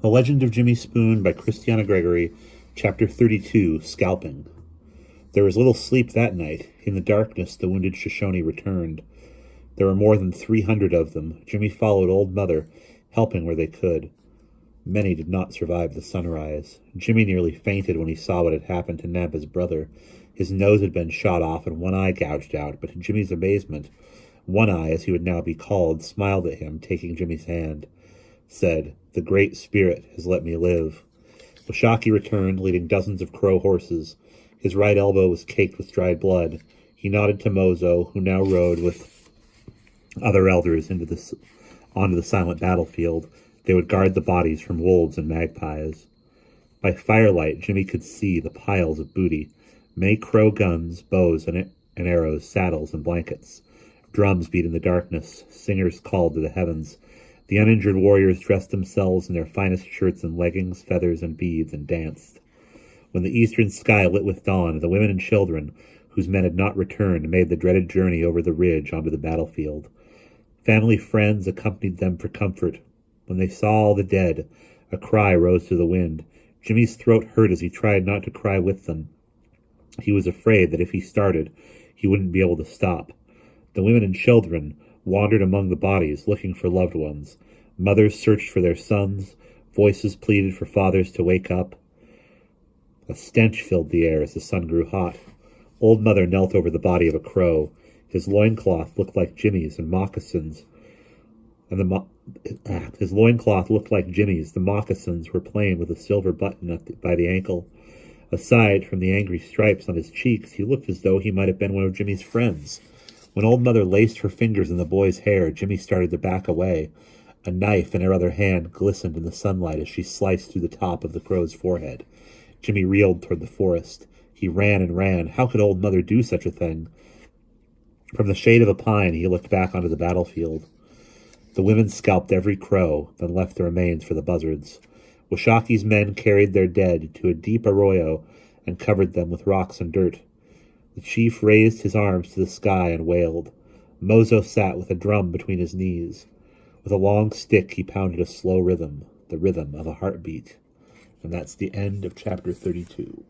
The Legend of Jimmy Spoon by Kristiana Gregory, Chapter 32, Scalping. There was little sleep that night. In the darkness, the wounded Shoshone returned. There were more than 300 of them. Jimmy followed Old Mother, helping where they could. Many did not survive the sunrise. Jimmy nearly fainted when he saw what had happened to Neb, his brother. His nose had been shot off and one eye gouged out, but to Jimmy's amazement, One Eye, as he would now be called, smiled at him, taking Jimmy's hand, said, "The Great Spirit has let me live." Washaki returned, leading dozens of crow horses. His right elbow was caked with dried blood. He nodded to Mozo, who now rode with other elders onto the silent battlefield. They would guard the bodies from wolves and magpies. By firelight, Jimmy could see the piles of booty. Many crow guns, bows and arrows, saddles and blankets. Drums beat in the darkness. Singers called to the heavens. The uninjured warriors dressed themselves in their finest shirts and leggings, feathers, and beads, and danced. When the eastern sky lit with dawn, the women and children, whose men had not returned, made the dreaded journey over the ridge onto the battlefield. Family friends accompanied them for comfort. When they saw all the dead, a cry rose to the wind. Jimmy's throat hurt as he tried not to cry with them. He was afraid that if he started, he wouldn't be able to stop. The women and children wandered among the bodies, looking for loved ones. Mothers searched for their sons. Voices pleaded for fathers to wake up. A stench filled the air as the sun grew hot. Old Mother knelt over the body of a crow. His loincloth looked like Jimmy's, and moccasins. His loincloth looked like Jimmy's. The moccasins were plain with a silver button by the ankle. Aside from the angry stripes on his cheeks, he looked as though he might have been one of Jimmy's friends. When Old Mother laced her fingers in the boy's hair, Jimmy started to back away. A knife in her other hand glistened in the sunlight as she sliced through the top of the crow's forehead. Jimmy reeled toward the forest. He ran and ran. How could Old Mother do such a thing? From the shade of a pine, he looked back onto the battlefield. The women scalped every crow, then left the remains for the buzzards. Washaki's men carried their dead to a deep arroyo and covered them with rocks and dirt. The chief raised his arms to the sky and wailed. Mozo sat with a drum between his knees. With a long stick, he pounded a slow rhythm, the rhythm of a heartbeat. And that's the end of chapter 32.